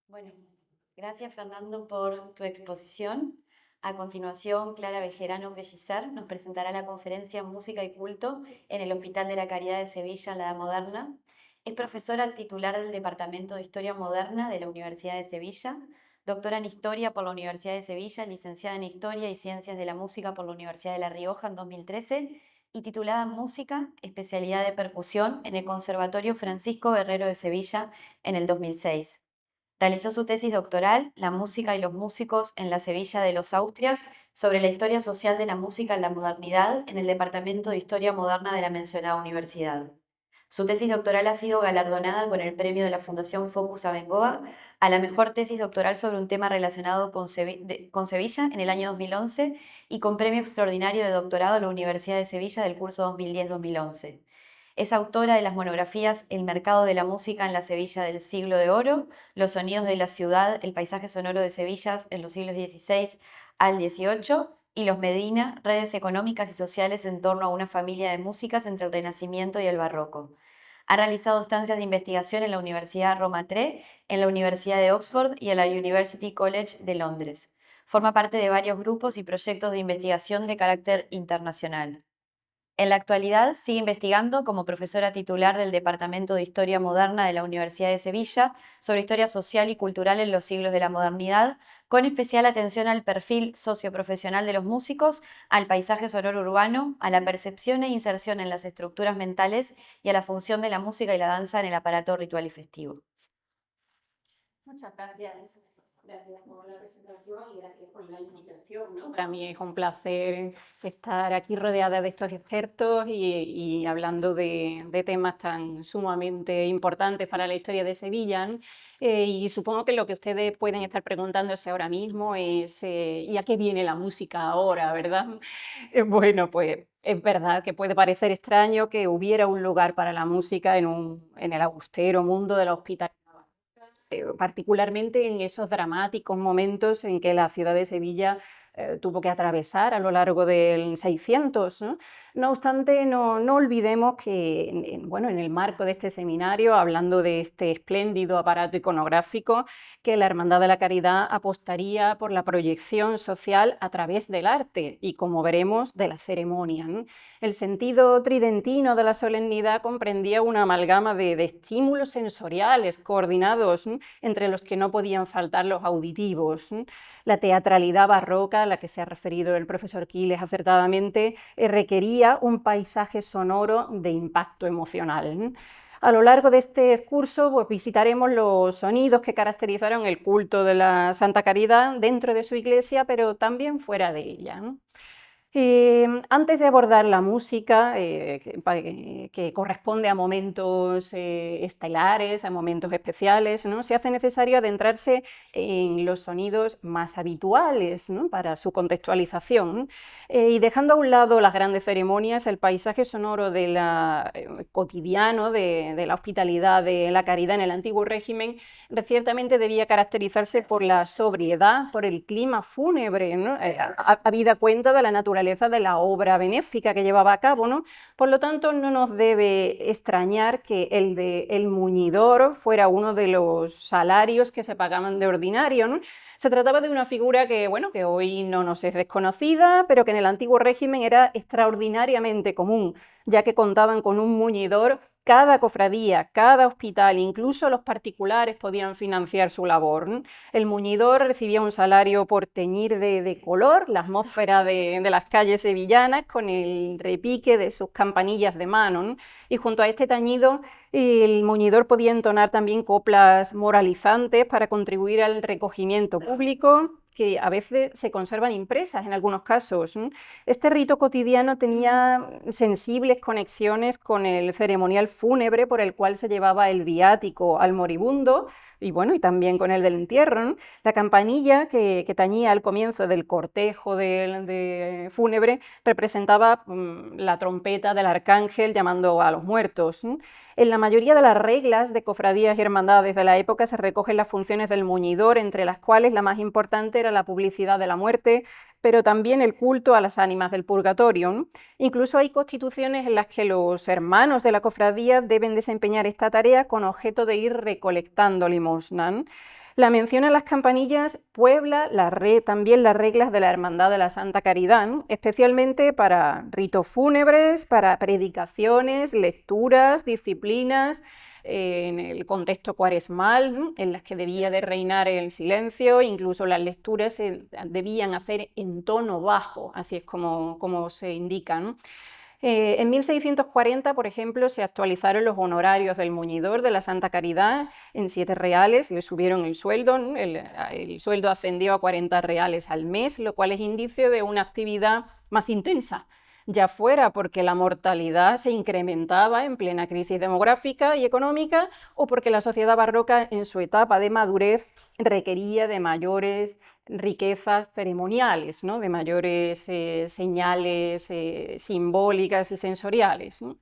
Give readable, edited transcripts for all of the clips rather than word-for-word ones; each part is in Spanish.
Bueno, gracias Fernando por tu exposición. A continuación, Clara Bejerano Pellicer nos presentará la conferencia Música y Culto en el Hospital de la Caridad de Sevilla, en la Edad Moderna. Es profesora titular del Departamento de Historia Moderna de la Universidad de Sevilla, doctora en Historia por la Universidad de Sevilla, licenciada en Historia y Ciencias de la Música por la Universidad de La Rioja en 2013 y titulada en Música, especialidad de percusión en el Conservatorio Francisco Guerrero de Sevilla en el 2006. Realizó su tesis doctoral, La música y los músicos en la Sevilla de los Austrias, sobre la historia social de la música en la modernidad en el Departamento de Historia Moderna de la mencionada universidad. Su tesis doctoral ha sido galardonada con el premio de la Fundación Focus Abengoa a la mejor tesis doctoral sobre un tema relacionado con Sevilla en el año 2011 y con premio extraordinario de doctorado a la Universidad de Sevilla del curso 2010-2011. Es autora de las monografías El mercado de la música en la Sevilla del siglo de oro, Los sonidos de la ciudad, el paisaje sonoro de Sevilla en los siglos XVI al XVIII y Los Medina, redes económicas y sociales en torno a una familia de músicas entre el Renacimiento y el Barroco. Ha realizado estancias de investigación en la Universidad Roma III, en la Universidad de Oxford y en la University College de Londres. Forma parte de varios grupos y proyectos de investigación de carácter internacional. En la actualidad sigue investigando como profesora titular del Departamento de Historia Moderna de la Universidad de Sevilla sobre historia social y cultural en los siglos de la modernidad, con especial atención al perfil socioprofesional de los músicos, al paisaje sonoro urbano, a la percepción e inserción en las estructuras mentales y a la función de la música y la danza en el aparato ritual y festivo. Muchas gracias. Gracias por la presentación y gracias por la invitación, ¿no? Para mí es un placer estar aquí rodeada de estos expertos y hablando de temas tan sumamente importantes para la historia de Sevilla, ¿no? Y supongo que lo que ustedes pueden estar preguntándose ahora mismo es ¿y a qué viene la música ahora, verdad? Bueno, pues es verdad que puede parecer extraño que hubiera un lugar para la música en el austero mundo de la hospitalidad, particularmente en esos dramáticos momentos en que la ciudad de Sevilla tuvo que atravesar a lo largo del 600, ¿no? No obstante, no olvidemos que bueno, en el marco de este seminario, hablando de este espléndido aparato iconográfico, que la Hermandad de la Caridad apostaría por la proyección social a través del arte y, como veremos, de la ceremonia, ¿no? El sentido tridentino de la solemnidad comprendía una amalgama de estímulos sensoriales coordinados, entre los que no podían faltar los auditivos. La teatralidad barroca, a la que se ha referido el profesor Quiles acertadamente, requería un paisaje sonoro de impacto emocional. A lo largo de este curso pues, visitaremos los sonidos que caracterizaron el culto de la Santa Caridad dentro de su iglesia, pero también fuera de ella. Antes de abordar la música, que corresponde a momentos estelares, a momentos especiales, ¿no? Se hace necesario adentrarse en los sonidos más habituales, ¿no? Para su contextualización. Y dejando a un lado las grandes ceremonias, el paisaje sonoro cotidiano de la hospitalidad de la caridad en el antiguo régimen ciertamente debía caracterizarse por la sobriedad, por el clima fúnebre, ¿no? Habida cuenta de la naturaleza de la obra benéfica que llevaba a cabo, ¿no? Por lo tanto, no nos debe extrañar que el de el muñidor fuera uno de los salarios que se pagaban de ordinario, ¿no? Se trataba de una figura que, bueno, que hoy no nos es desconocida, pero que en el antiguo régimen era extraordinariamente común, ya que contaban con un muñidor. Cada cofradía, cada hospital, incluso los particulares podían financiar su labor, ¿no? El muñidor recibía un salario por teñir de color la atmósfera de las calles sevillanas con el repique de sus campanillas de mano, ¿no? Y junto a este tañido, el muñidor podía entonar también coplas moralizantes para contribuir al recogimiento público, que a veces se conservan impresas en algunos casos. Este rito cotidiano tenía sensibles conexiones con el ceremonial fúnebre por el cual se llevaba el viático al moribundo y, bueno, y también con el del entierro, ¿no? La campanilla que tañía al comienzo del cortejo de fúnebre representaba la trompeta del arcángel llamando a los muertos. En la mayoría de las reglas de cofradías y hermandades de la época se recogen las funciones del muñidor, entre las cuales la más importante era la publicidad de la muerte, pero también el culto a las ánimas del purgatorio, ¿no? Incluso hay constituciones en las que los hermanos de la cofradía deben desempeñar esta tarea con objeto de ir recolectando limosna, ¿no? La mención a las campanillas puebla también las reglas de la Hermandad de la Santa Caridad, ¿no? Especialmente para ritos fúnebres, para predicaciones, lecturas, disciplinas, en el contexto cuaresmal, ¿no? En las que debía de reinar el silencio, incluso las lecturas se debían hacer en tono bajo, así es como se indica, ¿no? En 1640, por ejemplo, se actualizaron los honorarios del muñidor de la Santa Caridad en 7 reales, le subieron el sueldo, ¿no? El sueldo ascendió a 40 reales al mes, lo cual es indicio de una actividad más intensa, ya fuera porque la mortalidad se incrementaba en plena crisis demográfica y económica, o porque la sociedad barroca en su etapa de madurez requería de mayores riquezas ceremoniales, ¿no? De mayores señales simbólicas y sensoriales, ¿no?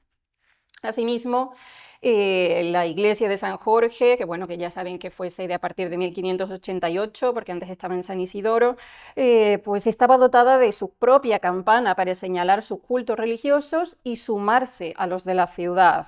Asimismo, la iglesia de San Jorge, que ya saben que fue sede a partir de 1588, porque antes estaba en San Isidoro, pues estaba dotada de su propia campana para señalar sus cultos religiosos y sumarse a los de la ciudad.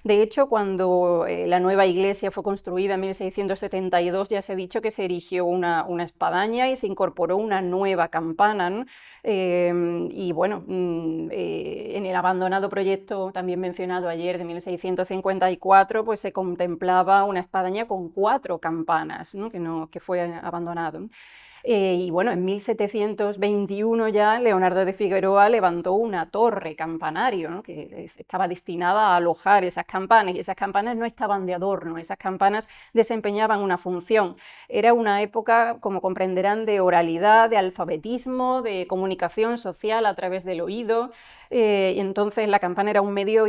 De hecho, cuando la nueva iglesia fue construida en 1672, ya se ha dicho que se erigió una espadaña y se incorporó una nueva campana, ¿no? Y bueno, en el abandonado proyecto también mencionado ayer de 1654, pues se contemplaba una espadaña con 4 campanas, ¿no? Que fue abandonado, ¿no? Y bueno, en 1721 ya Leonardo de Figueroa levantó una torre campanario, ¿no? Que estaba destinada a alojar esas campanas, y esas campanas no estaban de adorno, esas campanas desempeñaban una función. Era una época, como comprenderán, de oralidad, de alfabetismo, de comunicación social a través del oído, y entonces la campana era un medio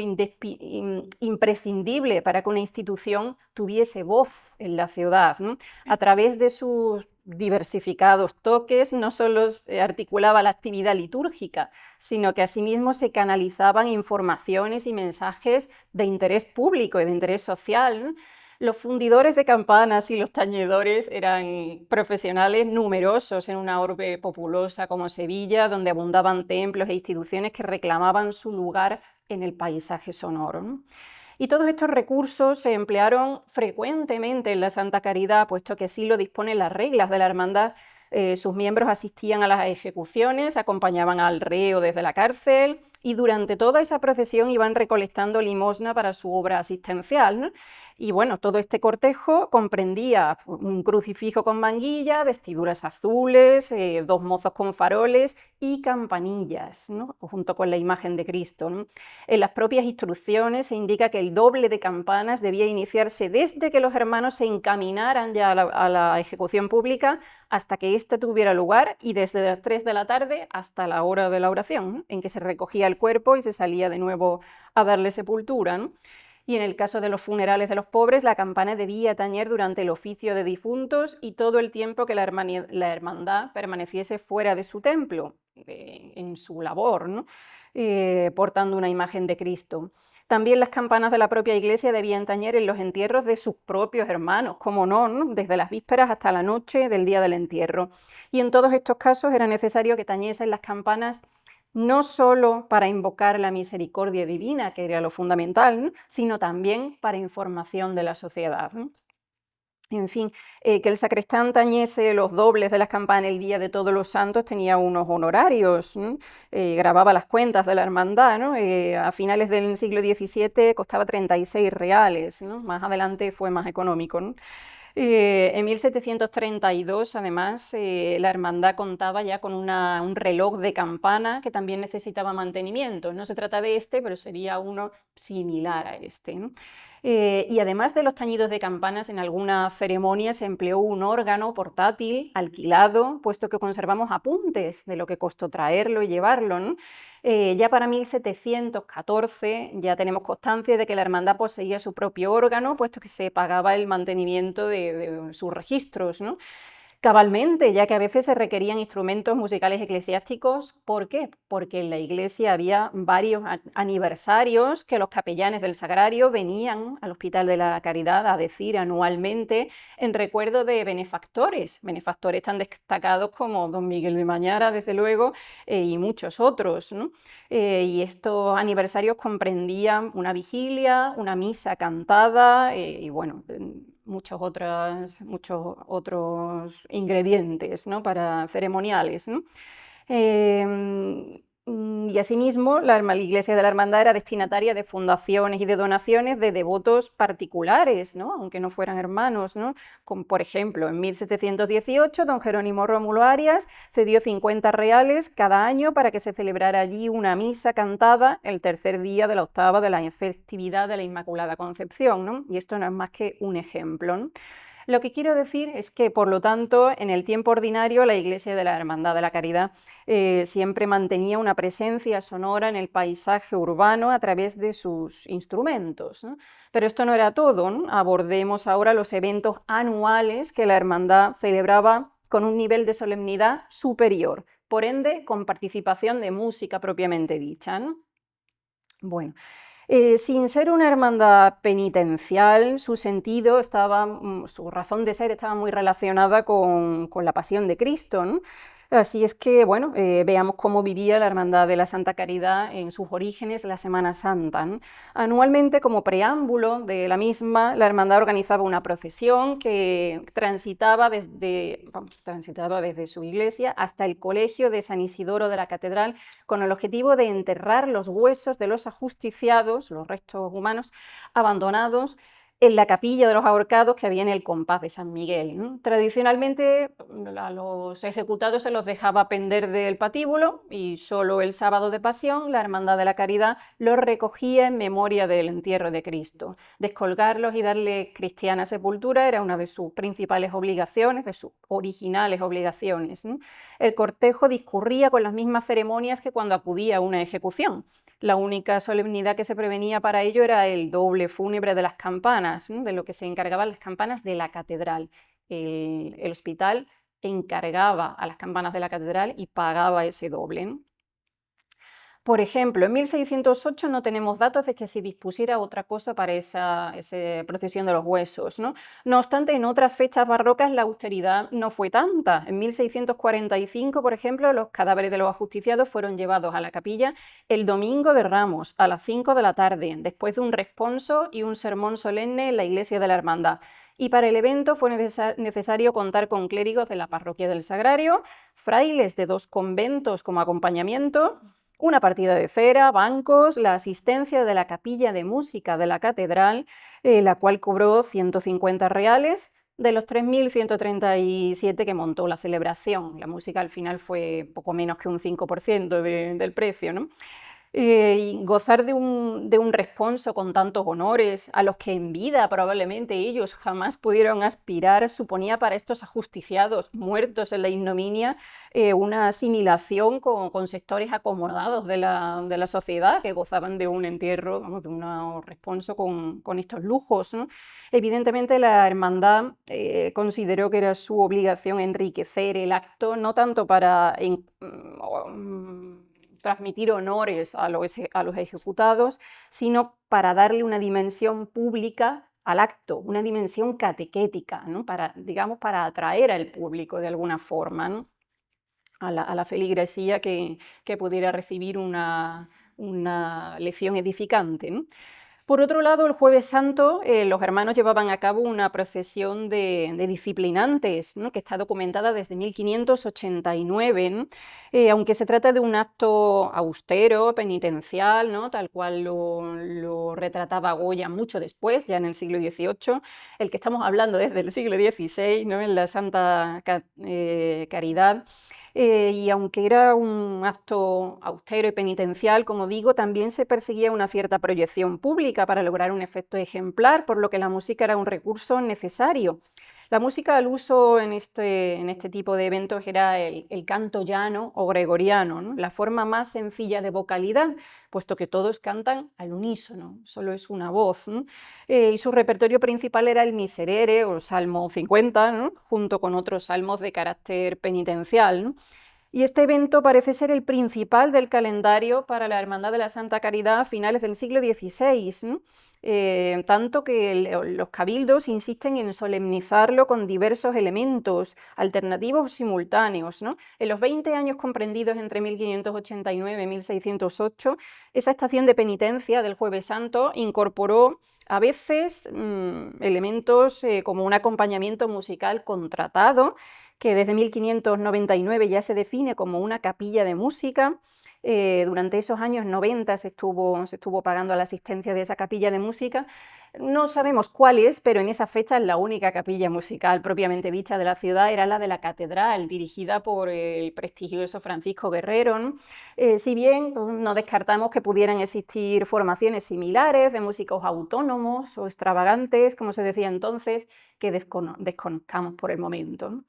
imprescindible para que una institución tuviese voz en la ciudad, ¿no? A través de sus diversificados toques, no solo articulaba la actividad litúrgica, sino que asimismo se canalizaban informaciones y mensajes de interés público y de interés social, ¿no? Los fundidores de campanas y los tañedores eran profesionales numerosos en una orbe populosa como Sevilla, donde abundaban templos e instituciones que reclamaban su lugar en el paisaje sonoro, ¿no? Y todos estos recursos se emplearon frecuentemente en la Santa Caridad, puesto que así lo disponen las reglas de la hermandad. Sus miembros asistían a las ejecuciones, acompañaban al reo desde la cárcel, y durante toda esa procesión iban recolectando limosna para su obra asistencial, ¿no? Y bueno, todo este cortejo comprendía un crucifijo con manguilla, vestiduras azules, 2 mozos con faroles y campanillas, ¿no? Junto con la imagen de Cristo, ¿no? En las propias instrucciones se indica que el doble de campanas debía iniciarse desde que los hermanos se encaminaran ya a la ejecución pública hasta que ésta tuviera lugar, y desde las 3 de la tarde hasta la hora de la oración, ¿no? En que se recogía el cuerpo y se salía de nuevo a darle sepultura, ¿no? Y en el caso de los funerales de los pobres, la campana debía tañer durante el oficio de difuntos y todo el tiempo que la hermandad permaneciese fuera de su templo, en su labor, ¿no? Portando una imagen de Cristo. También las campanas de la propia iglesia debían tañer en los entierros de sus propios hermanos, como no, ¿no? Desde las vísperas hasta la noche del día del entierro. Y en todos estos casos era necesario que tañesen las campanas no solo para invocar la misericordia divina, que era lo fundamental, ¿no? Sino también para información de la sociedad, ¿no? En fin, que el sacristán tañese los dobles de las campanas el día de Todos los Santos tenía unos honorarios, ¿no? Grababa las cuentas de la hermandad, ¿no? A finales del siglo XVII costaba 36 reales, ¿no? Más adelante fue más económico, ¿no? En 1732, además, la hermandad contaba ya con un reloj de campana que también necesitaba mantenimiento. No se trata de este, pero sería uno similar a este, ¿no? Y además de los tañidos de campanas, en alguna ceremonia se empleó un órgano portátil alquilado, puesto que conservamos apuntes de lo que costó traerlo y llevarlo, ¿no? Ya para 1714 ya tenemos constancia de que la hermandad poseía su propio órgano, puesto que se pagaba el mantenimiento de sus registros, ¿no? Cabalmente, ya que a veces se requerían instrumentos musicales eclesiásticos. ¿Por qué? Porque en la iglesia había varios aniversarios que los capellanes del Sagrario venían al Hospital de la Caridad a decir anualmente en recuerdo de benefactores tan destacados como don Miguel de Mañara, desde luego, y muchos otros, ¿no? Y estos aniversarios comprendían una vigilia, una misa cantada, y bueno, muchos otros ingredientes, ¿no? Para ceremoniales, ¿no? Y asimismo, la Iglesia de la Hermandad era destinataria de fundaciones y de donaciones de devotos particulares, ¿no? Aunque no fueran hermanos, ¿no? Como, por ejemplo, en 1718, don Jerónimo Rómulo Arias cedió 50 reales cada año para que se celebrara allí una misa cantada el tercer día de la octava de la festividad de la Inmaculada Concepción, ¿no? Y esto no es más que un ejemplo, ¿no? Lo que quiero decir es que, por lo tanto, en el tiempo ordinario la Iglesia de la Hermandad de la Caridad siempre mantenía una presencia sonora en el paisaje urbano a través de sus instrumentos, ¿no? Pero esto no era todo, ¿no? Abordemos ahora los eventos anuales que la Hermandad celebraba con un nivel de solemnidad superior, por ende, con participación de música propiamente dicha, ¿no? Bueno, sin ser una hermandad penitencial, su sentido estaba, su razón de ser estaba muy relacionada con la pasión de Cristo, ¿no? Así es que, bueno, veamos cómo vivía la Hermandad de la Santa Caridad en sus orígenes la Semana Santa, ¿no? Anualmente, como preámbulo de la misma, la Hermandad organizaba una procesión que transitaba desde su iglesia hasta el colegio de San Isidoro de la Catedral, con el objetivo de enterrar los huesos de los ajusticiados, los restos humanos, abandonados en la capilla de los ahorcados que había en el compás de San Miguel, ¿no? Tradicionalmente a los ejecutados se los dejaba pender del patíbulo y solo el sábado de Pasión la Hermandad de la Caridad los recogía en memoria del entierro de Cristo. Descolgarlos y darle cristiana sepultura era una de sus principales obligaciones, de sus originales obligaciones, ¿no? El cortejo discurría con las mismas ceremonias que cuando acudía a una ejecución. La única solemnidad que se prevenía para ello era el doble fúnebre de las campanas, ¿no? De lo que se encargaban las campanas de la catedral. El hospital encargaba a las campanas de la catedral y pagaba ese doble, ¿no? Por ejemplo, en 1608 no tenemos datos de que se dispusiera otra cosa para esa procesión de los huesos, ¿no? No obstante, en otras fechas barrocas la austeridad no fue tanta. En 1645, por ejemplo, los cadáveres de los ajusticiados fueron llevados a la capilla el domingo de Ramos, a las 5 de la tarde, después de un responso y un sermón solemne en la iglesia de la Hermandad. Y para el evento fue necesario contar con clérigos de la parroquia del Sagrario, frailes de 2 conventos como acompañamiento, una partida de cera, bancos, la asistencia de la capilla de música de la catedral, la cual cobró 150 reales de los 3.137 que montó la celebración. La música al final fue poco menos que un 5% del precio, ¿no? Y gozar de un responso con tantos honores, a los que en vida probablemente ellos jamás pudieron aspirar, suponía para estos ajusticiados muertos en la ignominia una asimilación con sectores acomodados de la sociedad que gozaban de un entierro, vamos, de un responso con estos lujos, ¿no? Evidentemente la hermandad consideró que era su obligación enriquecer el acto, no tanto para transmitir honores a los ejecutados, sino para darle una dimensión pública al acto, una dimensión catequética, ¿no? Digamos, para atraer al público de alguna forma, ¿no? a la feligresía que pudiera recibir una lección edificante, ¿no? Por otro lado, el Jueves Santo los hermanos llevaban a cabo una procesión de disciplinantes, ¿no? Que está documentada desde 1589, ¿no? Aunque se trata de un acto austero, penitencial, ¿no? Tal cual lo retrataba Goya mucho después, ya en el siglo XVIII, el que estamos hablando desde el siglo XVI, ¿no? En la Santa Caridad. Y aunque era un acto austero y penitencial, como digo, también se perseguía una cierta proyección pública para lograr un efecto ejemplar, por lo que la música era un recurso necesario. La música al uso en este tipo de eventos era el canto llano o gregoriano, ¿no? La forma más sencilla de vocalidad, puesto que todos cantan al unísono, solo es una voz, ¿no? Y su repertorio principal era el Miserere o el Salmo 50, ¿no? Junto con otros salmos de carácter penitencial, ¿no? Y este evento parece ser el principal del calendario para la Hermandad de la Santa Caridad a finales del siglo XVI, ¿no? Tanto que los cabildos insisten en solemnizarlo con diversos elementos alternativos o simultáneos, ¿no? En los 20 años comprendidos entre 1589 y 1608, esa estación de penitencia del Jueves Santo incorporó a veces elementos como un acompañamiento musical contratado, que desde 1599 ya se define como una capilla de música. Durante esos años 90 se estuvo pagando la asistencia de esa capilla de música. No sabemos cuál es, pero en esa fecha la única capilla musical propiamente dicha de la ciudad era la de la catedral, dirigida por el prestigioso Francisco Guerrero, ¿no? Si bien pues, no descartamos que pudieran existir formaciones similares de músicos autónomos o extravagantes, como se decía entonces, que desconozcamos por el momento, ¿no?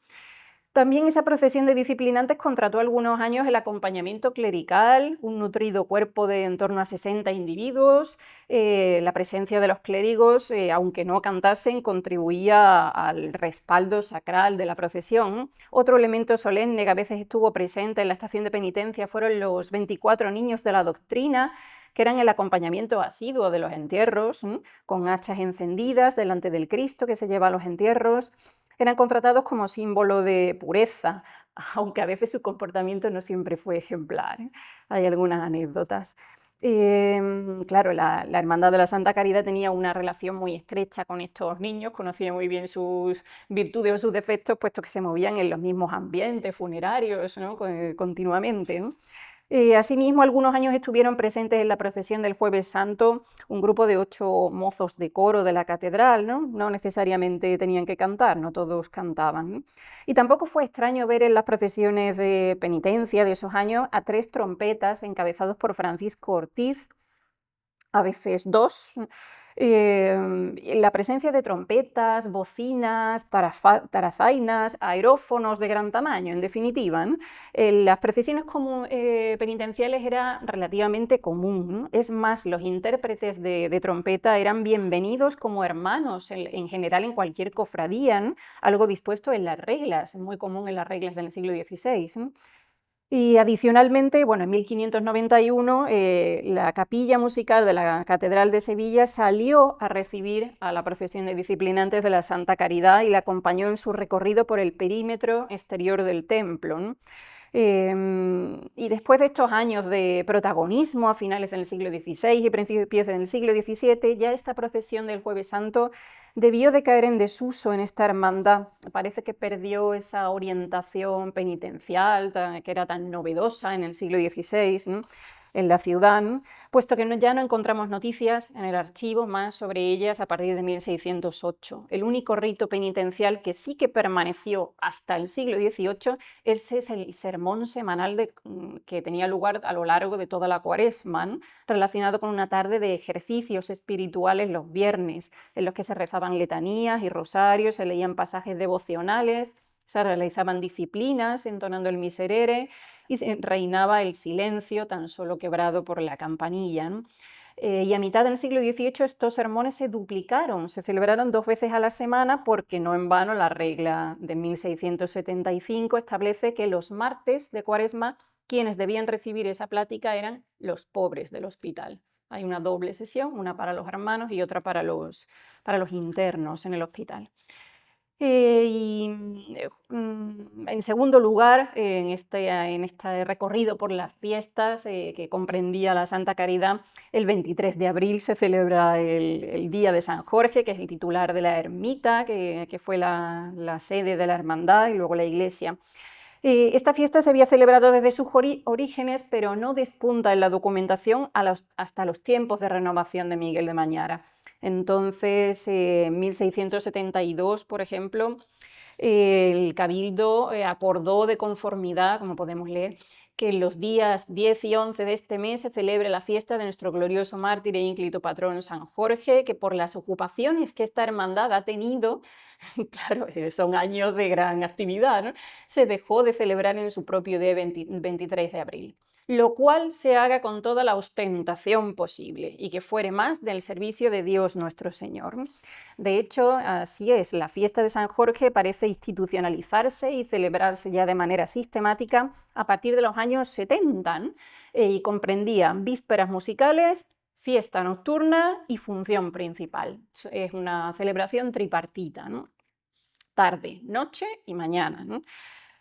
También esa procesión de disciplinantes contrató algunos años el acompañamiento clerical, un nutrido cuerpo de en torno a 60 individuos. La presencia de los clérigos, aunque no cantasen, contribuía al respaldo sacral de la procesión. Otro elemento solemne que a veces estuvo presente en la estación de penitencia fueron los 24 niños de la doctrina, que eran el acompañamiento asiduo de los entierros, con hachas encendidas delante del Cristo que se lleva a los entierros. Eran contratados como símbolo de pureza, aunque a veces su comportamiento no siempre fue ejemplar, ¿eh? Hay algunas anécdotas. Claro, la Hermandad de la Santa Caridad tenía una relación muy estrecha con estos niños, conocía muy bien sus virtudes o sus defectos, puesto que se movían en los mismos ambientes funerarios, ¿no? Continuamente, ¿no? Asimismo, algunos años estuvieron presentes en la procesión del Jueves Santo un grupo de 8 mozos de coro de la catedral, ¿no? No necesariamente tenían que cantar, no todos cantaban, ¿no? Y tampoco fue extraño ver en las procesiones de penitencia de esos años a 3 trompetas encabezados por Francisco Ortiz, a veces 2. La presencia de trompetas, bocinas, tarazainas, aerófonos de gran tamaño, en definitiva, ¿no? Las procesiones penitenciales era relativamente común, ¿no? Es más, los intérpretes de trompeta eran bienvenidos como hermanos en general en cualquier cofradía, ¿no? Algo dispuesto en las reglas, muy común en las reglas del siglo XVI, ¿no? Y adicionalmente, bueno, en 1591 la capilla musical de la Catedral de Sevilla salió a recibir a la procesión de disciplinantes de la Santa Caridad y la acompañó en su recorrido por el perímetro exterior del templo, ¿no? Y después de estos años de protagonismo a finales del siglo XVI y principios del siglo XVII, ya esta procesión del Jueves Santo debió de caer en desuso en esta hermandad. Parece que perdió esa orientación penitencial que era tan novedosa en el siglo XVI, ¿no? En la ciudad, ¿no? Puesto que ya no encontramos noticias en el archivo más sobre ellas a partir de 1608. El único rito penitencial que sí que permaneció hasta el siglo XVIII ese es el sermón semanal que tenía lugar a lo largo de toda la Cuaresma, ¿no? Relacionado con una tarde de ejercicios espirituales los viernes, en los que se rezaban letanías y rosarios, se leían pasajes devocionales, se realizaban disciplinas entonando el miserere y reinaba el silencio tan solo quebrado por la campanilla, ¿no? Y a mitad del siglo XVIII estos sermones se duplicaron, se celebraron 2 veces a la semana porque no en vano la regla de 1675 establece que los martes de Cuaresma quienes debían recibir esa plática eran los pobres del hospital. Hay una doble sesión, una para los hermanos y otra para los internos en el hospital. En segundo lugar, en este recorrido por las fiestas que comprendía la Santa Caridad, el 23 de abril se celebra el Día de San Jorge, que es el titular de la ermita, que fue la sede de la hermandad y luego la iglesia. Esta fiesta se había celebrado desde sus orígenes, pero no despunta en la documentación hasta los tiempos de renovación de Miguel de Mañara. Entonces, en 1672, por ejemplo, el Cabildo acordó de conformidad, como podemos leer, que en los días 10 y 11 de este mes se celebre la fiesta de nuestro glorioso mártir e ínclito patrón San Jorge, que por las ocupaciones que esta hermandad ha tenido, claro, son años de gran actividad, ¿no? Se dejó de celebrar en su propio día 23 de abril. Lo cual se haga con toda la ostentación posible y que fuere más del servicio de Dios nuestro Señor. De hecho, así es, la fiesta de San Jorge parece institucionalizarse y celebrarse ya de manera sistemática a partir de los años 70, ¿no? Y comprendía vísperas musicales, fiesta nocturna y función principal. Es una celebración tripartita, ¿no? Tarde, noche y mañana, ¿no?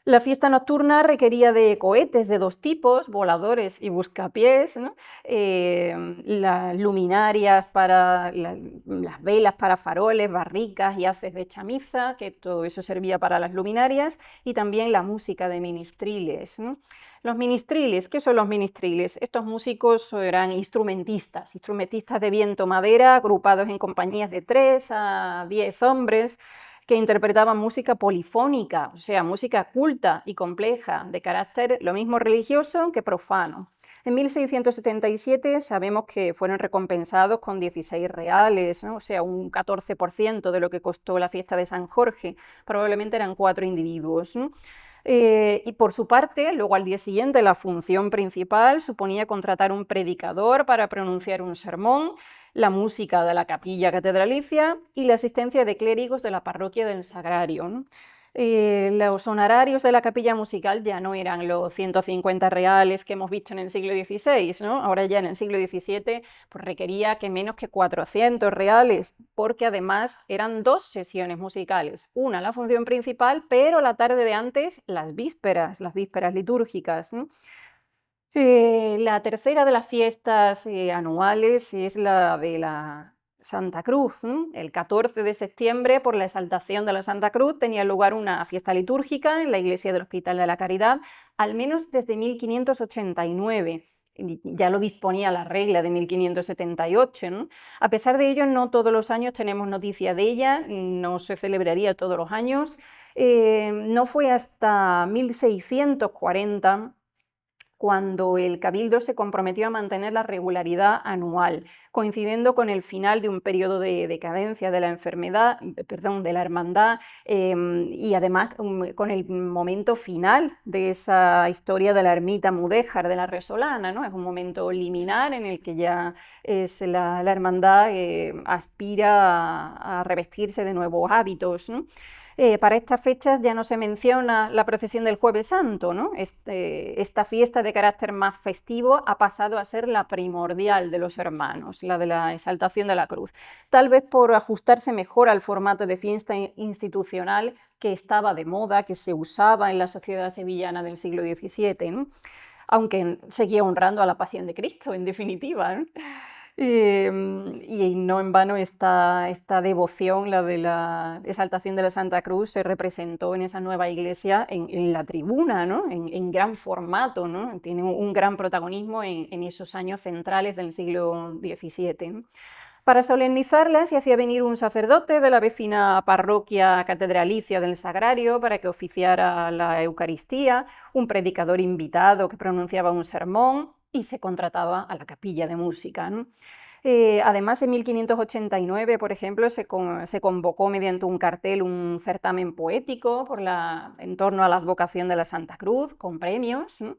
La fiesta nocturna requería de cohetes de dos tipos, voladores y buscapiés, ¿no? Las luminarias para las velas para faroles, barricas y haces de chamiza, que todo eso servía para las luminarias, y también la música de ministriles, ¿no? Los ministriles, ¿qué son los ministriles? Estos músicos eran instrumentistas de viento-madera, agrupados en compañías de 3 a 10 hombres, que interpretaban música polifónica, o sea, música culta y compleja, de carácter lo mismo religioso que profano. En 1677 sabemos que fueron recompensados con 16 reales, ¿no? O sea, un 14% de lo que costó la fiesta de San Jorge, probablemente eran 4 individuos, ¿no? Y por su parte, luego al día siguiente, la función principal suponía contratar un predicador para pronunciar un sermón, la música de la capilla catedralicia y la asistencia de clérigos de la parroquia del Sagrario, ¿no? Los honorarios de la capilla musical ya no eran los 150 reales que hemos visto en el siglo XVI, ¿no? Ahora ya en el siglo XVII pues requería que menos que 400 reales, porque además eran 2 sesiones musicales, una la función principal, pero la tarde de antes las vísperas litúrgicas, ¿no? La tercera de las fiestas anuales es la de la Santa Cruz, ¿no? El 14 de septiembre, por la exaltación de la Santa Cruz, tenía lugar una fiesta litúrgica en la iglesia del Hospital de la Caridad, al menos desde 1589. Ya lo disponía la regla de 1578, ¿no? A pesar de ello, no todos los años tenemos noticia de ella, no se celebraría todos los años. No fue hasta 1640 cuando el Cabildo se comprometió a mantener la regularidad anual, coincidiendo con el final de un periodo de decadencia de la enfermedad, de la hermandad, y además con el momento final de esa historia de la ermita mudéjar de la Resolana, ¿no? Es un momento liminar en el que ya la hermandad aspira a revestirse de nuevos hábitos, ¿no? Para estas fechas ya no se menciona la procesión del Jueves Santo, ¿no? Esta fiesta de carácter más festivo ha pasado a ser la primordial de los hermanos, la de la exaltación de la cruz, tal vez por ajustarse mejor al formato de fiesta institucional que estaba de moda, que se usaba en la sociedad sevillana del siglo XVII, ¿no? Aunque seguía honrando a la Pasión de Cristo, en definitiva, ¿no? Y no en vano esta devoción, la de la exaltación de la Santa Cruz, se representó en esa nueva iglesia en la tribuna, ¿no? En gran formato, ¿no? Tiene un gran protagonismo en esos años centrales del siglo XVII, ¿no? Para solemnizarla se hacía venir un sacerdote de la vecina parroquia catedralicia del Sagrario para que oficiara la Eucaristía, un predicador invitado que pronunciaba un sermón y se contrataba a la capilla de música, ¿no? Además, en 1589, por ejemplo, se convocó mediante un cartel un certamen poético en torno a la advocación de la Santa Cruz, con premios, ¿no?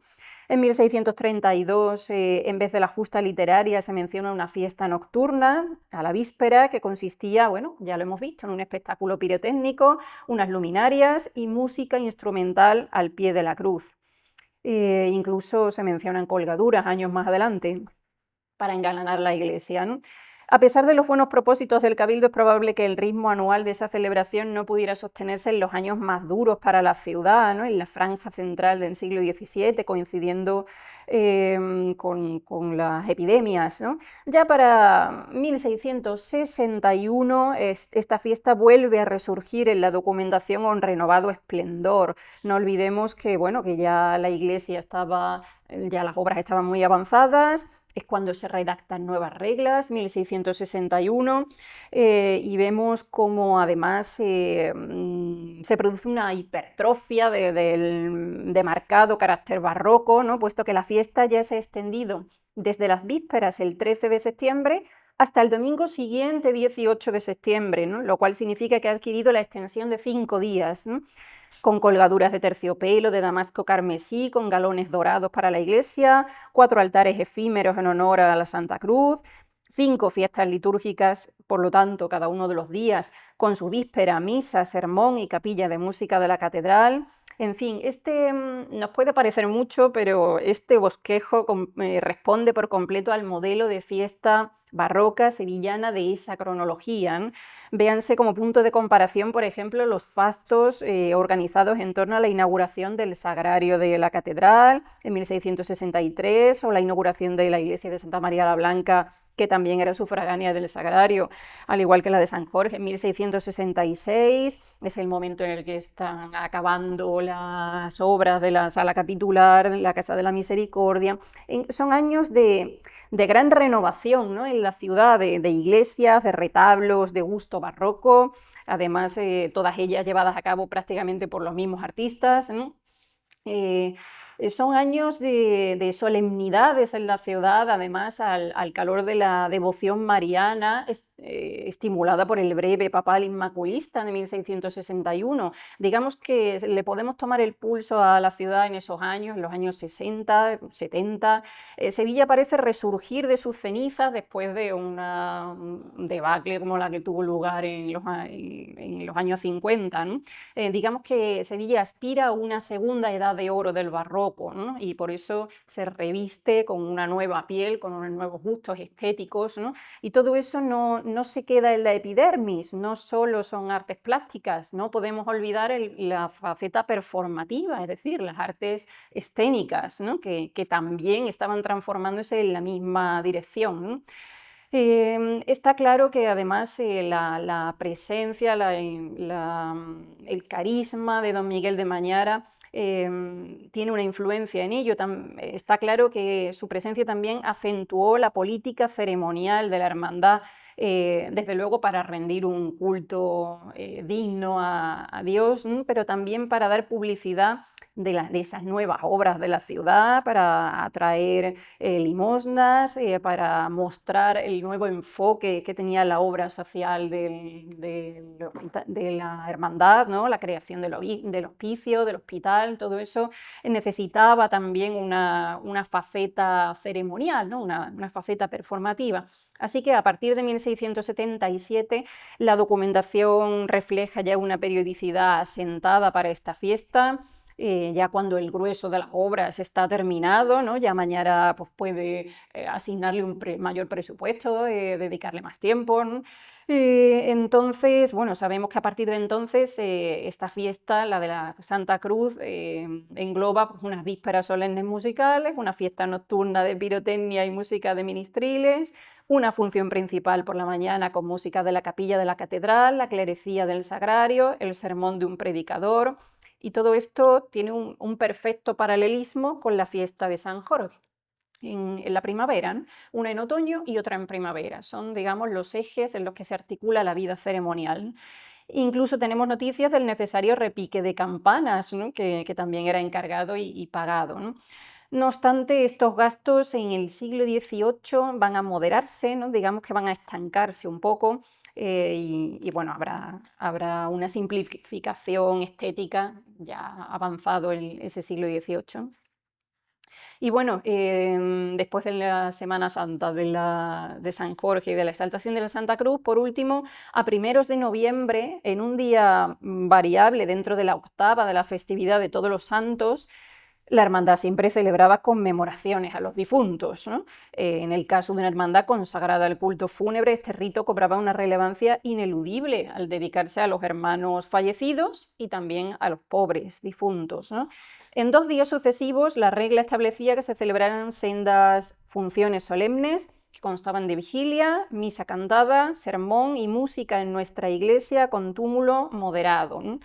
En 1632, en vez de la justa literaria, se menciona una fiesta nocturna a la víspera que consistía, bueno, ya lo hemos visto, en un espectáculo pirotécnico, unas luminarias y música instrumental al pie de la cruz. Incluso se mencionan colgaduras años más adelante para engalanar la iglesia, ¿no? A pesar de los buenos propósitos del Cabildo, es probable que el ritmo anual de esa celebración no pudiera sostenerse en los años más duros para la ciudad, ¿no? En la franja central del siglo XVII, coincidiendo con las epidemias, ¿no? Ya para 1661 esta fiesta vuelve a resurgir en la documentación con renovado esplendor. No olvidemos que, bueno, que ya la iglesia ya las obras estaban muy avanzadas, es cuando se redactan nuevas reglas, 1661, y vemos cómo además se produce una hipertrofia de marcado carácter barroco, ¿no? Puesto que la fiesta ya se ha extendido desde las vísperas, el 13 de septiembre, hasta el domingo siguiente, 18 de septiembre, ¿no? Lo cual significa que ha adquirido la extensión de 5 días, ¿no? Con colgaduras de terciopelo, de damasco carmesí, con galones dorados para la iglesia, 4 altares efímeros en honor a la Santa Cruz, 5 fiestas litúrgicas, por lo tanto, cada uno de los días, con su víspera, misa, sermón y capilla de música de la catedral. En fin, nos puede parecer mucho, pero este bosquejo responde por completo al modelo de fiesta barroca sevillana de esa cronología, ¿no? Véanse como punto de comparación, por ejemplo, los fastos organizados en torno a la inauguración del Sagrario de la Catedral en 1663 o la inauguración de la iglesia de Santa María la Blanca, que también era sufragánea del Sagrario, al igual que la de San Jorge en 1666, es el momento en el que están acabando las obras de la sala capitular, la Casa de la Misericordia. Son años de gran renovación, ¿no?, en la ciudad, de iglesias, de retablos, de gusto barroco, además todas ellas llevadas a cabo prácticamente por los mismos artistas, ¿no? Son años de solemnidades en la ciudad, además al calor de la devoción mariana, estimulada por el breve papal inmaculista de 1661. Digamos que le podemos tomar el pulso a la ciudad en esos años, en los años 60, 70. Sevilla parece resurgir de sus cenizas después de una debacle como la que tuvo lugar en los años 50, ¿no? Digamos que Sevilla aspira a una segunda edad de oro del barroco, ¿no? Y por eso se reviste con una nueva piel, con unos nuevos gustos estéticos, ¿no? Y todo eso no se queda en la epidermis, no solo son artes plásticas, no podemos olvidar la faceta performativa, es decir, las artes escénicas, ¿no?, que también estaban transformándose en la misma dirección, ¿no? Está claro que además la presencia, el carisma de don Miguel de Mañara tiene una influencia en ello. Está claro que su presencia también acentuó la política ceremonial de la hermandad, desde luego para rendir un culto digno a Dios, pero también para dar publicidad de esas nuevas obras de la ciudad, para atraer limosnas, para mostrar el nuevo enfoque que tenía la obra social de la hermandad, ¿no?, la creación del hospicio, del hospital, todo eso necesitaba también una faceta ceremonial, ¿no?, una faceta performativa. Así que a partir de 1677 la documentación refleja ya una periodicidad asentada para esta fiesta. Ya cuando el grueso de las obras está terminado, ¿no?, ya Mañara pues, puede asignarle un mayor presupuesto, dedicarle más tiempo, ¿no? Entonces, bueno, sabemos que a partir de entonces esta fiesta, la de la Santa Cruz, engloba pues, unas vísperas solemnes musicales, una fiesta nocturna de pirotecnia y música de ministriles, una función principal por la mañana con música de la capilla de la catedral, la clerecía del sagrario, el sermón de un predicador, y todo esto tiene un perfecto paralelismo con la fiesta de San Jorge en la primavera, ¿no?, una en otoño y otra en primavera. Son, digamos, los ejes en los que se articula la vida ceremonial. Incluso tenemos noticias del necesario repique de campanas, ¿no?, que también era encargado y pagado, ¿no? No obstante, estos gastos en el siglo XVIII van a moderarse, ¿no?, digamos que van a estancarse un poco, y bueno, habrá una simplificación estética ya avanzado en ese siglo XVIII. Y bueno, después de la Semana Santa de San Jorge y de la exaltación de la Santa Cruz, por último, a primeros de noviembre, en un día variable dentro de la octava de la festividad de Todos los Santos, la hermandad siempre celebraba conmemoraciones a los difuntos, ¿no? En el caso de una hermandad consagrada al culto fúnebre, este rito cobraba una relevancia ineludible al dedicarse a los hermanos fallecidos y también a los pobres difuntos, ¿no? En 2 días sucesivos, la regla establecía que se celebraran sendas funciones solemnes que constaban de vigilia, misa cantada, sermón y música en nuestra iglesia con túmulo moderado, ¿no?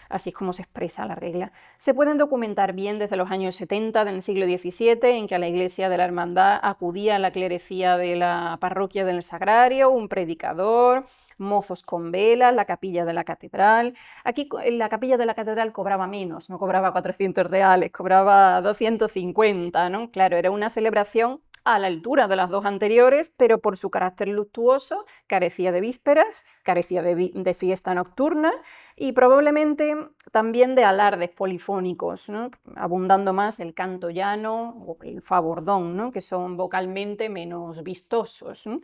Así es como se expresa la regla. Se pueden documentar bien desde los años 70 del siglo XVII, en que a la iglesia de la hermandad acudía la clerecía de la parroquia del Sagrario, un predicador, mozos con velas, la capilla de la catedral. Aquí en la capilla de la catedral cobraba menos, no cobraba 400 reales, cobraba 250, ¿no? Claro, era una celebración a la altura de las dos anteriores, pero por su carácter luctuoso carecía de vísperas, carecía de fiesta nocturna y probablemente también de alardes polifónicos, ¿no?, abundando más el canto llano o el favordón, ¿no?, que son vocalmente menos vistosos, ¿no?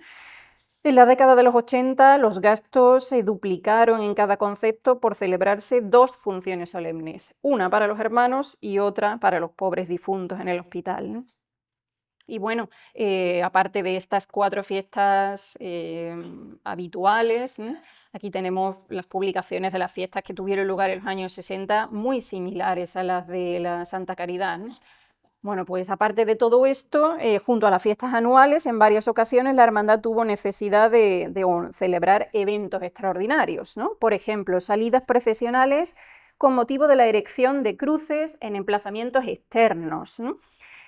En la década de los 80 los gastos se duplicaron en cada concepto por celebrarse 2 funciones solemnes, una para los hermanos y otra para los pobres difuntos en el hospital, ¿no? Y bueno, aparte de estas 4 fiestas habituales, aquí tenemos las publicaciones de las fiestas que tuvieron lugar en los años 60, muy similares a las de la Santa Caridad, ¿no? Bueno, pues aparte de todo esto, junto a las fiestas anuales, en varias ocasiones la hermandad tuvo necesidad de celebrar eventos extraordinarios, ¿no? Por ejemplo, salidas procesionales con motivo de la erección de cruces en emplazamientos externos, ¿no?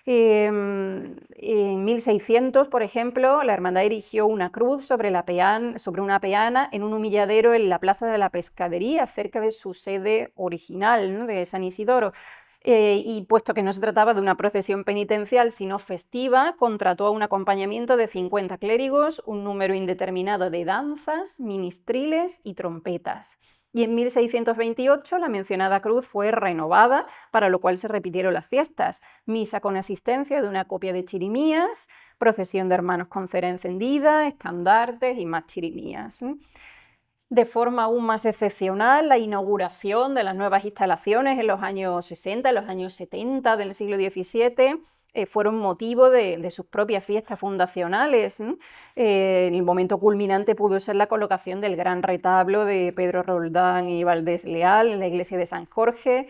En 1600, por ejemplo, la hermandad erigió una cruz sobre una peana en un humilladero en la Plaza de la Pescadería, cerca de su sede original, ¿no?, de San Isidoro. Y puesto que no se trataba de una procesión penitencial, sino festiva, contrató a un acompañamiento de 50 clérigos, un número indeterminado de danzas, ministriles y trompetas. Y en 1628 la mencionada cruz fue renovada, para lo cual se repitieron las fiestas: misa con asistencia de una copia de chirimías, procesión de hermanos con cera encendida, estandartes y más chirimías. De forma aún más excepcional, la inauguración de las nuevas instalaciones en los años 60, en los años 70 del siglo XVII, fueron motivo de sus propias fiestas fundacionales, ¿no? El momento culminante pudo ser la colocación del gran retablo de Pedro Roldán y Valdés Leal en la iglesia de San Jorge,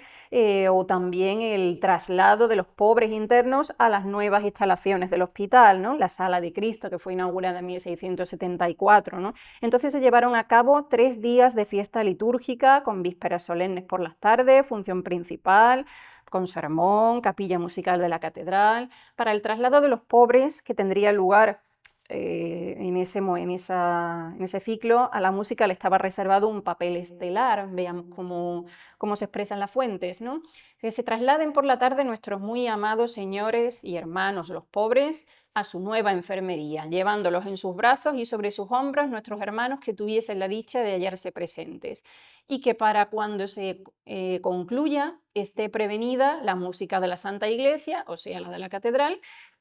o también el traslado de los pobres internos a las nuevas instalaciones del hospital, ¿no? La Sala de Cristo, que fue inaugurada en 1674, ¿no? Entonces se llevaron a cabo 3 días de fiesta litúrgica, con vísperas solemnes por las tardes, función principal, con sermón, capilla musical de la catedral, para el traslado de los pobres, que tendría lugar en ese ciclo. A la música le estaba reservado un papel estelar. Veamos cómo se expresan las fuentes, ¿no? Que se trasladen por la tarde nuestros muy amados señores y hermanos, los pobres, a su nueva enfermería, llevándolos en sus brazos y sobre sus hombros nuestros hermanos que tuviesen la dicha de hallarse presentes, y que para cuando se concluya esté prevenida la música de la Santa Iglesia, o sea, la de la catedral,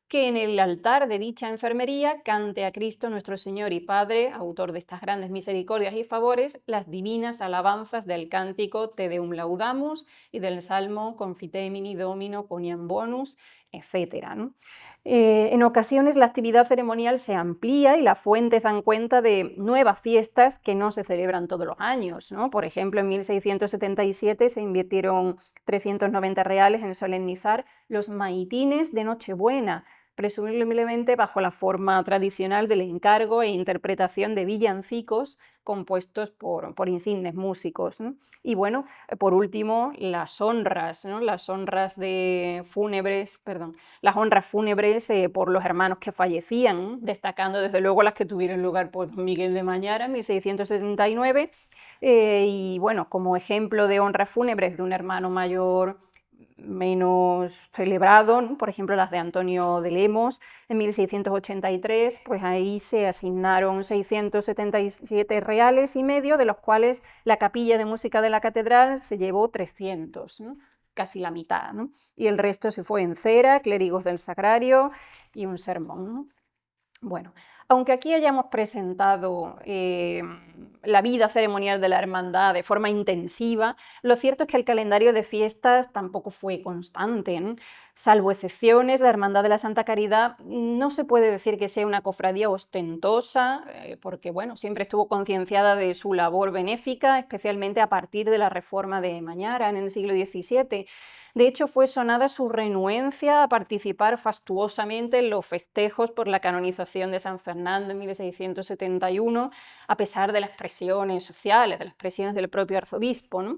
que en el altar de dicha enfermería cante a Cristo nuestro Señor y Padre, autor de estas grandes misericordias y favores, las divinas alabanzas del cántico Te Deum Laudamus y del salmo Confitemini Domino Quoniam Bonus, etc., ¿no? En ocasiones la actividad ceremonial se amplía y las fuentes dan cuenta de nuevas fiestas que no se celebran todos los años, ¿no? Por ejemplo, en 1677 se invirtieron 390 reales en solemnizar los maitines de Nochebuena, presumiblemente bajo la forma tradicional del encargo e interpretación de villancicos compuestos por insignes músicos, ¿no? Y bueno, por último, las honras, ¿no? Las honras fúnebres por los hermanos que fallecían, ¿no?, destacando desde luego las que tuvieron lugar por Miguel de Mañara en 1679, y bueno, como ejemplo de honras fúnebres de un hermano mayor menos celebrado, ¿no?, por ejemplo las de Antonio de Lemos en 1683, pues ahí se asignaron 677 reales y medio, de los cuales la capilla de música de la catedral se llevó 300, ¿no?, casi la mitad, ¿no? Y el resto se fue en cera, clérigos del sagrario y un sermón, ¿no? Bueno, aunque aquí hayamos presentado la vida ceremonial de la hermandad de forma intensiva, lo cierto es que el calendario de fiestas tampoco fue constante, ¿no? Salvo excepciones, la Hermandad de la Santa Caridad no se puede decir que sea una cofradía ostentosa, porque bueno, siempre estuvo concienciada de su labor benéfica, especialmente a partir de la reforma de Mañara en el siglo XVII. De hecho, fue sonada su renuencia a participar fastuosamente en los festejos por la canonización de San Fernando en 1671, a pesar de las presiones sociales, de las presiones del propio arzobispo, ¿no?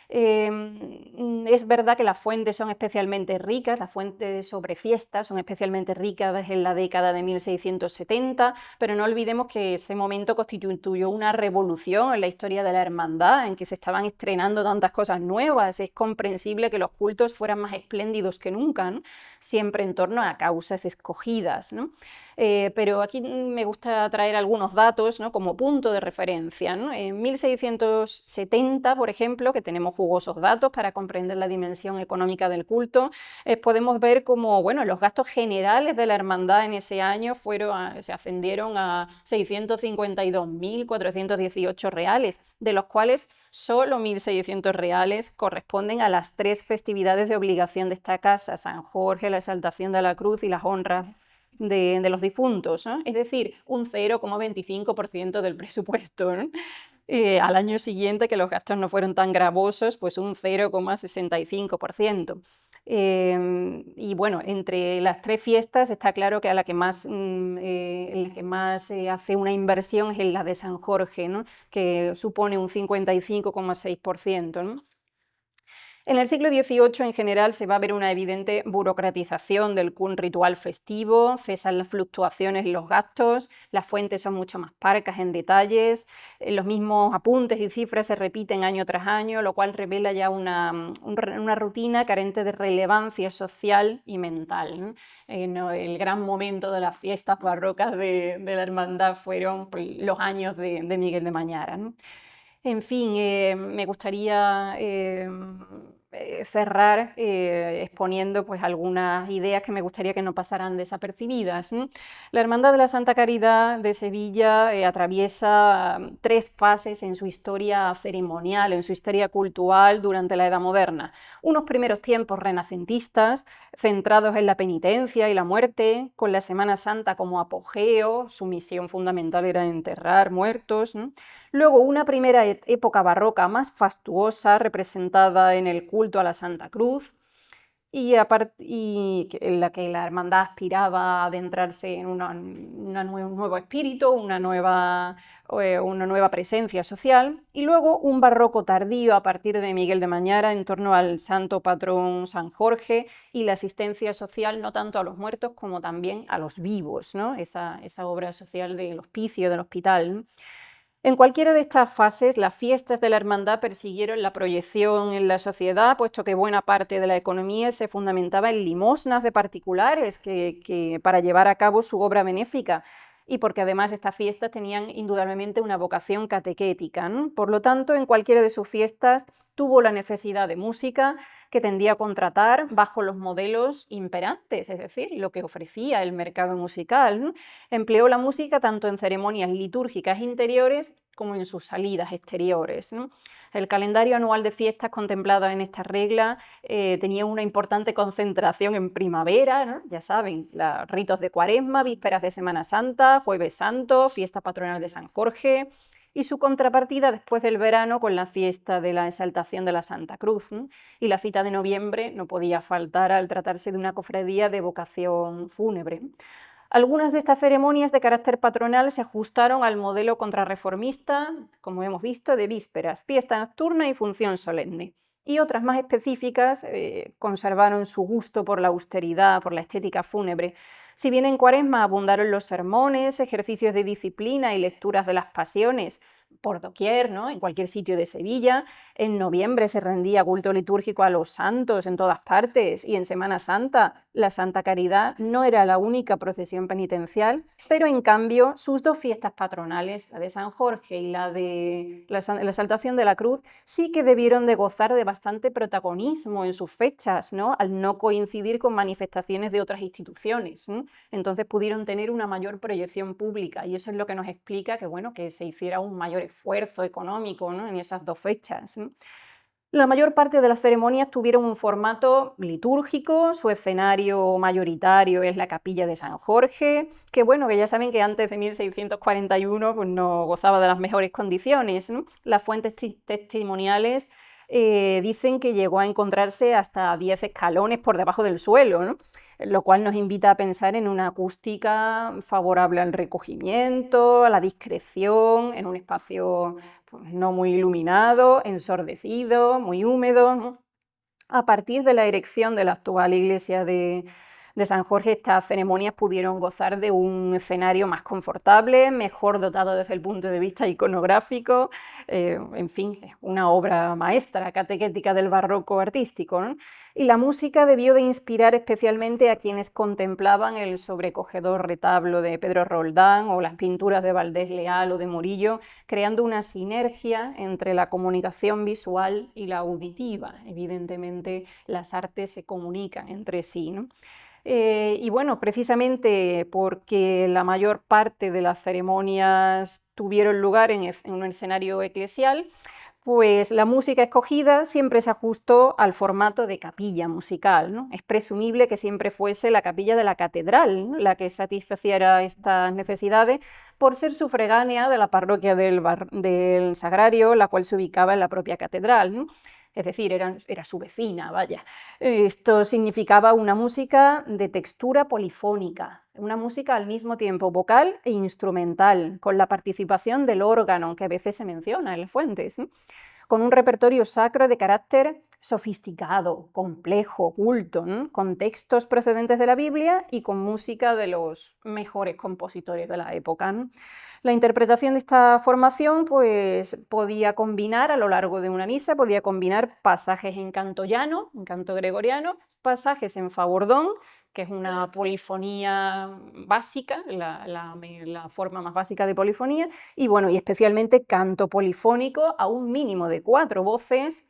Es verdad que las fuentes son especialmente ricas, las fuentes sobre fiestas son especialmente ricas en la década de 1670, pero no olvidemos que ese momento constituyó una revolución en la historia de la hermandad, en que se estaban estrenando tantas cosas nuevas. Es comprensible que los cultos fueran más espléndidos que nunca, ¿no?, siempre en torno a causas escogidas, ¿no? Pero aquí me gusta traer algunos datos, ¿no?, como punto de referencia, ¿no? En 1670, por ejemplo, que tenemos jugosos datos para comprender la dimensión económica del culto, podemos ver cómo, bueno, los gastos generales de la hermandad en ese año se ascendieron a 652.418 reales, de los cuales solo 1.600 reales corresponden a las 3 festividades de obligación de esta casa: San Jorge, la exaltación de la cruz y las honras de los difuntos, ¿no? Es decir, un 0,25% del presupuesto, ¿no? Al año siguiente, que los gastos no fueron tan gravosos, pues un 0,65%. Y bueno, entre las tres fiestas está claro que a la que más, en la que más se hace una inversión es en la de San Jorge, ¿no? Que supone un 55,6%, ¿no? En el siglo XVIII en general se va a ver una evidente burocratización del ritual festivo, cesan las fluctuaciones en los gastos, las fuentes son mucho más parcas en detalles, los mismos apuntes y cifras se repiten año tras año, lo cual revela ya una rutina carente de relevancia social y mental, ¿no? El gran momento de las fiestas barrocas de la hermandad fueron pues, los años de Miguel de Mañara, ¿no? En fin, me gustaría cerrar exponiendo pues, algunas ideas que me gustaría que no pasaran desapercibidas, ¿no? La Hermandad de la Santa Caridad de Sevilla atraviesa tres fases en su historia ceremonial, en su historia cultural durante la Edad Moderna. Unos primeros tiempos renacentistas, centrados en la penitencia y la muerte, con la Semana Santa como apogeo, su misión fundamental era enterrar muertos, ¿no? Luego una primera época barroca más fastuosa, representada en el culto a la Santa Cruz, y en la que la hermandad aspiraba a adentrarse en un nuevo espíritu, una nueva presencia social, y luego un barroco tardío a partir de Miguel de Mañara en torno al santo patrón San Jorge y la asistencia social no tanto a los muertos como también a los vivos, ¿no? Esa obra social del hospicio, del hospital, ¿no? En cualquiera de estas fases, las fiestas de la hermandad persiguieron la proyección en la sociedad, puesto que buena parte de la economía se fundamentaba en limosnas de particulares para llevar a cabo su obra benéfica, y porque además estas fiestas tenían indudablemente una vocación catequética, ¿no? Por lo tanto, en cualquiera de sus fiestas tuvo la necesidad de música que tendía a contratar bajo los modelos imperantes, es decir, lo que ofrecía el mercado musical, ¿no? Empleó la música tanto en ceremonias litúrgicas interiores como en sus salidas exteriores, ¿no? El calendario anual de fiestas contemplado en esta regla tenía una importante concentración en primavera, ¿no? Ya saben, los ritos de Cuaresma, vísperas de Semana Santa, Jueves Santo, fiesta patronal de San Jorge, y su contrapartida después del verano con la fiesta de la exaltación de la Santa Cruz, ¿no? Y la cita de noviembre no podía faltar al tratarse de una cofradía de vocación fúnebre. Algunas de estas ceremonias de carácter patronal se ajustaron al modelo contrarreformista, como hemos visto, de vísperas, fiesta nocturna y función solemne. Y otras más específicas conservaron su gusto por la austeridad, por la estética fúnebre. Si bien en Cuaresma abundaron los sermones, ejercicios de disciplina y lecturas de las pasiones, por doquier, ¿no? En cualquier sitio de Sevilla. En noviembre se rendía culto litúrgico a los santos en todas partes, y en Semana Santa la Santa Caridad no era la única procesión penitencial, pero en cambio sus dos fiestas patronales, la de San Jorge y la de la exaltación de la Cruz, sí que debieron de gozar de bastante protagonismo en sus fechas, ¿no? Al no coincidir con manifestaciones de otras instituciones, ¿no? Entonces pudieron tener una mayor proyección pública, y eso es lo que nos explica que, bueno, que se hiciera un mayor esfuerzo económico, ¿no? En esas dos fechas, ¿no? La mayor parte de las ceremonias tuvieron un formato litúrgico, su escenario mayoritario es la capilla de San Jorge, que bueno, que ya saben que antes de 1641 pues no gozaba de las mejores condiciones, ¿no? Las fuentes testimoniales dicen que llegó a encontrarse hasta 10 escalones por debajo del suelo, ¿no? Lo cual nos invita a pensar en una acústica favorable al recogimiento, a la discreción, en un espacio pues, no muy iluminado, ensordecido, muy húmedo, ¿no? A partir de la erección de la actual iglesia de San Jorge, estas ceremonias pudieron gozar de un escenario más confortable, mejor dotado desde el punto de vista iconográfico, en fin, es una obra maestra catequética del barroco artístico, ¿no? Y la música debió de inspirar especialmente a quienes contemplaban el sobrecogedor retablo de Pedro Roldán o las pinturas de Valdés Leal o de Murillo, creando una sinergia entre la comunicación visual y la auditiva. Evidentemente, las artes se comunican entre sí, ¿no? Y bueno, precisamente porque la mayor parte de las ceremonias tuvieron lugar en un escenario eclesial, pues la música escogida siempre se ajustó al formato de capilla musical, ¿no? Es presumible que siempre fuese la capilla de la catedral, ¿no?, la que satisfaciera estas necesidades, por ser sufragánea de la parroquia del Sagrario, la cual se ubicaba en la propia catedral, ¿no? Es decir, era su vecina, vaya. Esto significaba una música de textura polifónica, una música al mismo tiempo vocal e instrumental, con la participación del órgano, que a veces se menciona en las fuentes, ¿no?, con un repertorio sacro de carácter sofisticado, complejo, culto, ¿no?, con textos procedentes de la Biblia y con música de los mejores compositores de la época, ¿no? La interpretación de esta formación pues, podía combinar a lo largo de una misa, podía combinar pasajes en canto llano, en canto gregoriano, pasajes en favordón, que es una polifonía básica, la forma más básica de polifonía, y bueno, y especialmente canto polifónico a un mínimo de 4 voces,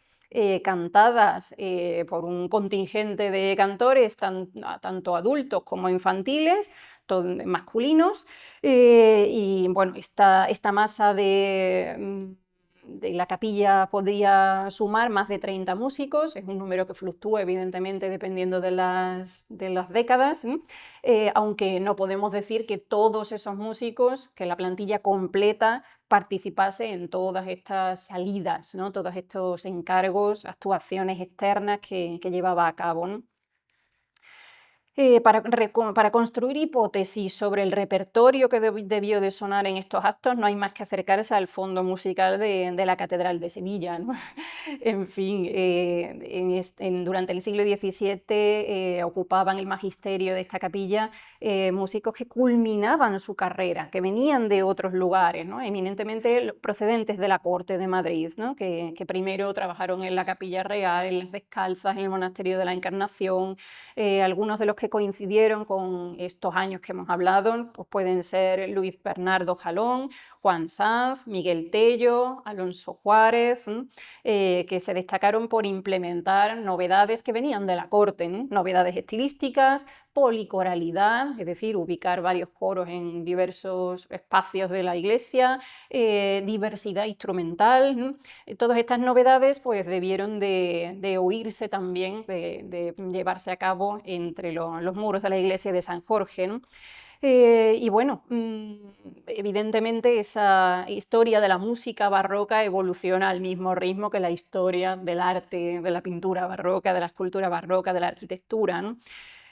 cantadas por un contingente de cantores, tanto adultos como infantiles, masculinos, y bueno, esta masa de la capilla podía sumar más de 30 músicos, es un número que fluctúa evidentemente dependiendo de las décadas, aunque no podemos decir que todos esos músicos, que la plantilla completa participase en todas estas salidas, ¿no?, todos estos encargos, actuaciones externas que llevaba a cabo, ¿no? Para construir hipótesis sobre el repertorio que debió de sonar en estos actos, no hay más que acercarse al fondo musical de la Catedral de Sevilla, ¿no? En fin, durante el siglo XVII ocupaban el magisterio de esta capilla músicos que culminaban su carrera, que venían de otros lugares, ¿no?, eminentemente procedentes de la corte de Madrid, ¿no?, que primero trabajaron en la Capilla Real, en las Descalzas, en el Monasterio de la Encarnación. Algunos de los que coincidieron con estos años que hemos hablado pues pueden ser Luis Bernardo Jalón, Juan Sanz, Miguel Tello, Alonso Juárez, que se destacaron por implementar novedades que venían de la corte, ¿no?, novedades estilísticas, policoralidad, es decir, ubicar varios coros en diversos espacios de la iglesia, diversidad instrumental, ¿no? Todas estas novedades pues, debieron de oírse también, de llevarse a cabo entre los muros de la iglesia de San Jorge, ¿no? Y bueno, evidentemente esa historia de la música barroca evoluciona al mismo ritmo que la historia del arte, de la pintura barroca, de la escultura barroca, de la arquitectura, ¿no?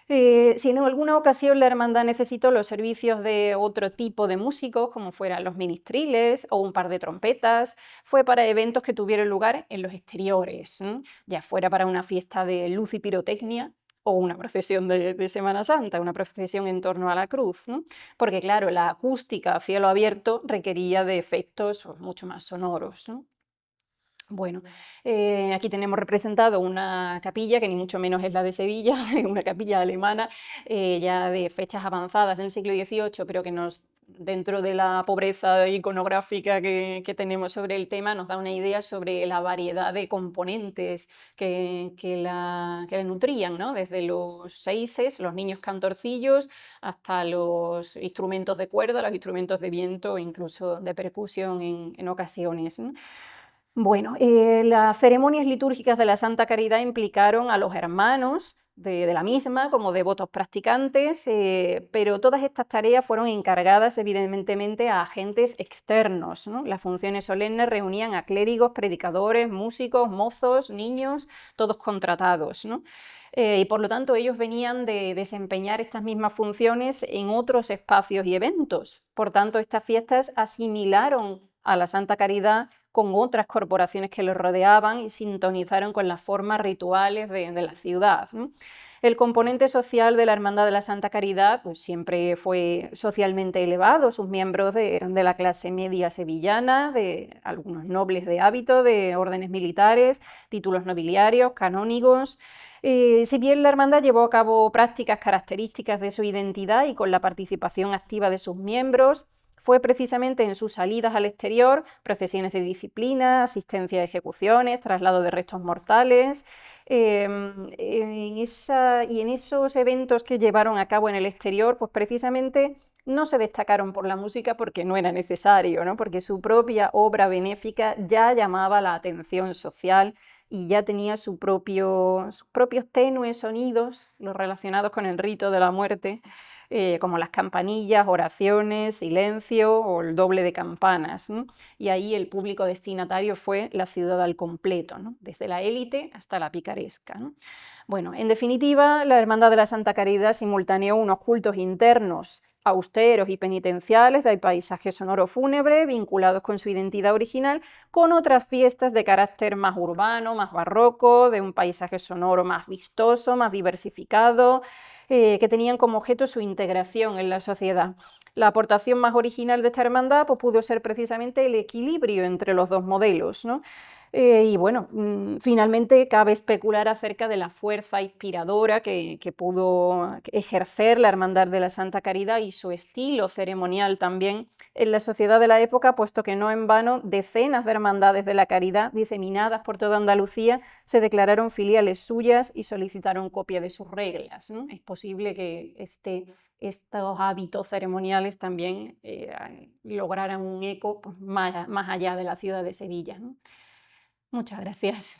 Si en alguna ocasión la hermandad necesitó los servicios de otro tipo de músicos, como fueran los ministriles o un par de trompetas, fue para eventos que tuvieron lugar en los exteriores, ¿no?, ya fuera para una fiesta de luz y pirotecnia o una procesión de Semana Santa, una procesión en torno a la cruz, ¿no? Porque claro, la acústica a cielo abierto requería de efectos mucho más sonoros, ¿no? Bueno, aquí tenemos representado una capilla que ni mucho menos es la de Sevilla, es una capilla alemana ya de fechas avanzadas del siglo XVIII, pero que dentro de la pobreza iconográfica que tenemos sobre el tema, nos da una idea sobre la variedad de componentes que la nutrían, ¿no?, desde los seises, los niños cantorcillos, hasta los instrumentos de cuerda, los instrumentos de viento, incluso de percusión en ocasiones, ¿no? Bueno, las ceremonias litúrgicas de la Santa Caridad implicaron a los hermanos de la misma como devotos practicantes, pero todas estas tareas fueron encargadas evidentemente a agentes externos, ¿no? Las funciones solemnes reunían a clérigos, predicadores, músicos, mozos, niños, todos contratados, ¿no? Y por lo tanto ellos venían de desempeñar estas mismas funciones en otros espacios y eventos. Por tanto, estas fiestas asimilaron a la Santa Caridad con otras corporaciones que los rodeaban y sintonizaron con las formas rituales de la ciudad, ¿no? El componente social de la Hermandad de la Santa Caridad pues, siempre fue socialmente elevado, sus miembros eran de la clase media sevillana, de algunos nobles de hábito, de órdenes militares, títulos nobiliarios, canónigos. Si bien la hermandad llevó a cabo prácticas características de su identidad y con la participación activa de sus miembros, fue precisamente en sus salidas al exterior, procesiones de disciplina, asistencia a ejecuciones, traslado de restos mortales, y en esos eventos que llevaron a cabo en el exterior, pues precisamente no se destacaron por la música porque no era necesario, ¿no? Porque su propia obra benéfica ya llamaba la atención social y ya tenía sus propios tenues sonidos, los relacionados con el rito de la muerte, como las campanillas, oraciones, silencio o el doble de campanas, ¿no? Y ahí el público destinatario fue la ciudad al completo, ¿no? Desde la élite hasta la picaresca, ¿no? Bueno, en definitiva, la Hermandad de la Santa Caridad simultaneó unos cultos internos austeros y penitenciales de paisaje sonoro fúnebre vinculados con su identidad original, con otras fiestas de carácter más urbano, más barroco, de un paisaje sonoro más vistoso, más diversificado, que tenían como objeto su integración en la sociedad. La aportación más original de esta hermandad pues, pudo ser precisamente el equilibrio entre los dos modelos, ¿no? Y bueno, finalmente cabe especular acerca de la fuerza inspiradora que pudo ejercer la Hermandad de la Santa Caridad y su estilo ceremonial también en la sociedad de la época, puesto que no en vano decenas de hermandades de la caridad diseminadas por toda Andalucía se declararon filiales suyas y solicitaron copia de sus reglas, ¿no? Es posible que estos hábitos ceremoniales también lograran un eco pues, más allá de la ciudad de Sevilla, ¿no? Muchas gracias.